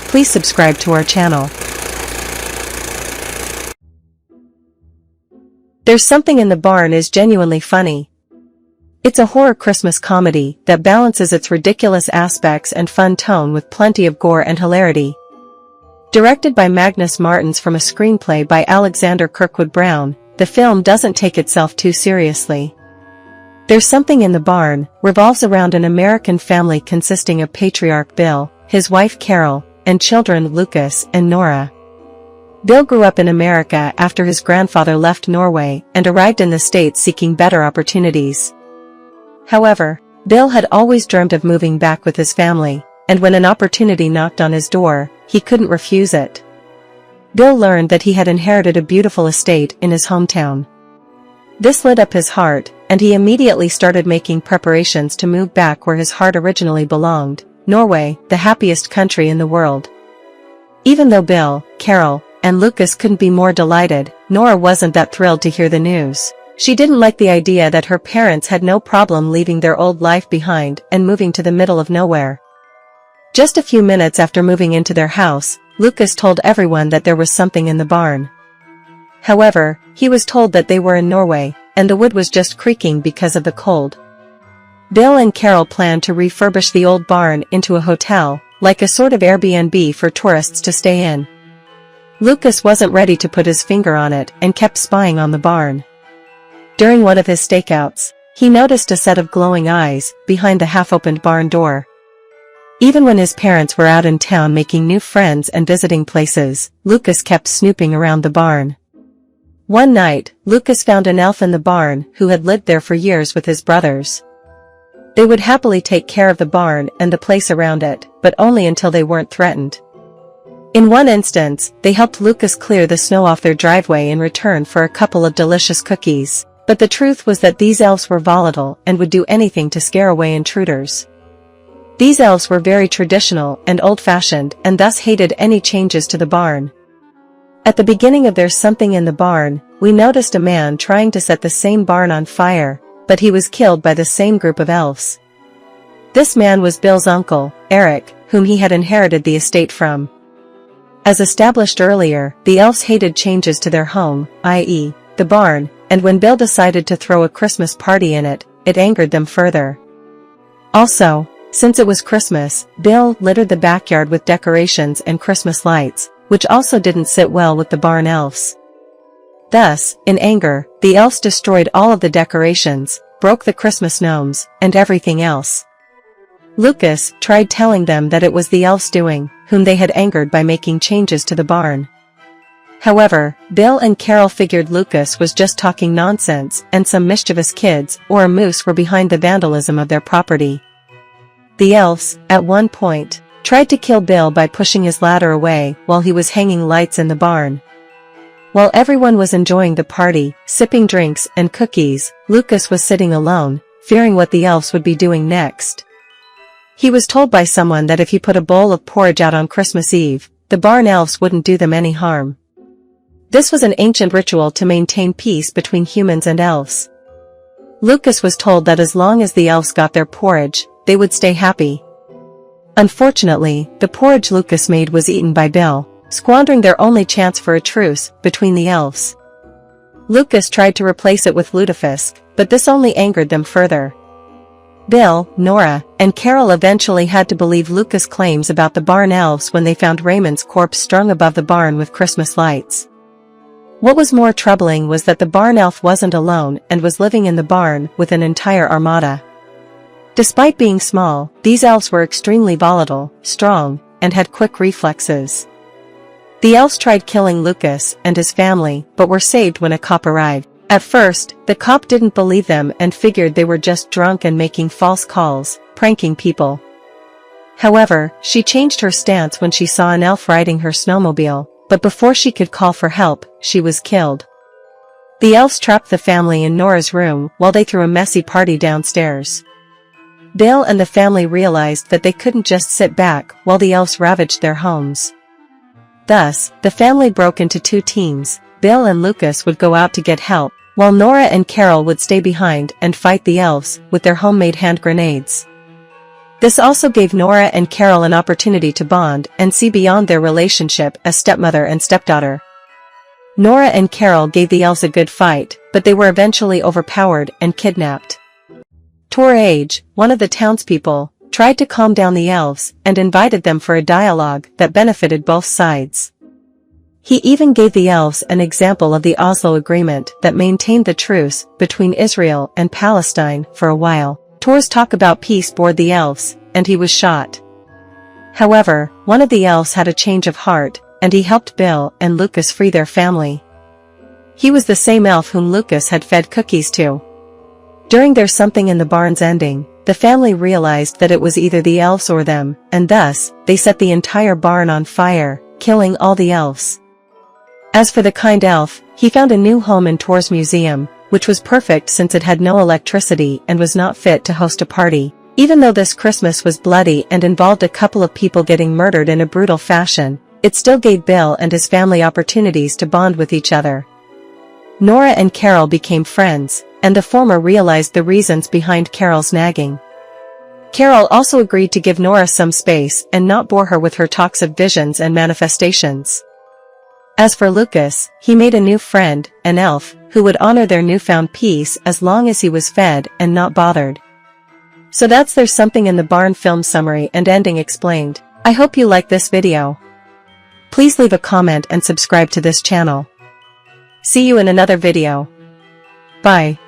please subscribe to our channel. There's Something in the Barn is genuinely funny. It's a horror Christmas comedy that balances its ridiculous aspects and fun tone with plenty of gore and hilarity. Directed by Magnus Martens from a screenplay by Aleksander Kirkwood Brown, the film doesn't take itself too seriously. There's Something in the Barn revolves around an American family consisting of patriarch Bill, his wife Carol, and children Lucas and Nora. Bill grew up in America after his grandfather left Norway and arrived in the States seeking better opportunities. However, Bill had always dreamed of moving back with his family, and when an opportunity knocked on his door, he couldn't refuse it. Bill learned that he had inherited a beautiful estate in his hometown. This lit up his heart, and he immediately started making preparations to move back where his heart originally belonged, Norway, the happiest country in the world. Even though Bill, Carol, and Lucas couldn't be more delighted, Nora wasn't that thrilled to hear the news. She didn't like the idea that her parents had no problem leaving their old life behind and moving to the middle of nowhere. Just a few minutes after moving into their house, Lucas told everyone that there was something in the barn. However, he was told that they were in Norway, and the wood was just creaking because of the cold. Bill and Carol planned to refurbish the old barn into a hotel, like a sort of Airbnb for tourists to stay in. Lucas wasn't ready to put his finger on it and kept spying on the barn. During one of his stakeouts, he noticed a set of glowing eyes behind the half-opened barn door. Even when his parents were out in town making new friends and visiting places, Lucas kept snooping around the barn. One night, Lucas found an elf in the barn who had lived there for years with his brothers. They would happily take care of the barn and the place around it, but only until they weren't threatened. In one instance, they helped Lucas clear the snow off their driveway in return for a couple of delicious cookies, but the truth was that these elves were volatile and would do anything to scare away intruders. These elves were very traditional and old-fashioned and thus hated any changes to the barn. At the beginning of There's Something in the Barn, we noticed a man trying to set the same barn on fire, but he was killed by the same group of elves. This man was Bill's uncle, Eric, whom he had inherited the estate from. As established earlier, the elves hated changes to their home, i.e., the barn, and when Bill decided to throw a Christmas party in it, it angered them further. Also, since it was Christmas, Bill littered the backyard with decorations and Christmas lights, which also didn't sit well with the barn elves. Thus, in anger, the elves destroyed all of the decorations, broke the Christmas gnomes, and everything else. Lucas tried telling them that it was the elves' doing, whom they had angered by making changes to the barn. However, Bill and Carol figured Lucas was just talking nonsense and some mischievous kids or a moose were behind the vandalism of their property. The elves, at one point, tried to kill Bill by pushing his ladder away while he was hanging lights in the barn. While everyone was enjoying the party, sipping drinks and cookies, Lucas was sitting alone, fearing what the elves would be doing next. He was told by someone that if he put a bowl of porridge out on Christmas Eve, the barn elves wouldn't do them any harm. This was an ancient ritual to maintain peace between humans and elves. Lucas was told that as long as the elves got their porridge, they would stay happy. Unfortunately, the porridge Lucas made was eaten by Bill, squandering their only chance for a truce between the elves. Lucas tried to replace it with lutefisk, but this only angered them further. Bill, Nora, and Carol eventually had to believe Lucas' claims about the barn elves when they found Raymond's corpse strung above the barn with Christmas lights. What was more troubling was that the barn elf wasn't alone and was living in the barn with an entire armada. Despite being small, these elves were extremely volatile, strong, and had quick reflexes. The elves tried killing Lucas and his family but were saved when a cop arrived. At first, the cop didn't believe them and figured they were just drunk and making false calls, pranking people. However, she changed her stance when she saw an elf riding her snowmobile, but before she could call for help, she was killed. The elves trapped the family in Nora's room while they threw a messy party downstairs. Bill and the family realized that they couldn't just sit back while the elves ravaged their homes. Thus, the family broke into two teams. Bill and Lucas would go out to get help, while Nora and Carol would stay behind and fight the elves with their homemade hand grenades. This also gave Nora and Carol an opportunity to bond and see beyond their relationship as stepmother and stepdaughter. Nora and Carol gave the elves a good fight, but they were eventually overpowered and kidnapped. Torage, one of the townspeople, tried to calm down the elves and invited them for a dialogue that benefited both sides. He even gave the elves an example of the Oslo Agreement that maintained the truce between Israel and Palestine for a while. Tor's talk about peace bored the elves, and he was shot. However, one of the elves had a change of heart, and he helped Bill and Lucas free their family. He was the same elf whom Lucas had fed cookies to. During their something in the barn's ending, the family realized that it was either the elves or them, and thus, they set the entire barn on fire, killing all the elves. As for the kind elf, he found a new home in Tor's museum, which was perfect since it had no electricity and was not fit to host a party. Even though this Christmas was bloody and involved a couple of people getting murdered in a brutal fashion, it still gave Bill and his family opportunities to bond with each other. Nora and Carol became friends, and the former realized the reasons behind Carol's nagging. Carol also agreed to give Nora some space and not bore her with her talks of visions and manifestations. As for Lucas, he made a new friend, an elf, who would honor their newfound peace as long as he was fed and not bothered. So that's There's Something in the Barn film summary and ending explained. I hope you like this video. Please leave a comment and subscribe to this channel. See you in another video. Bye.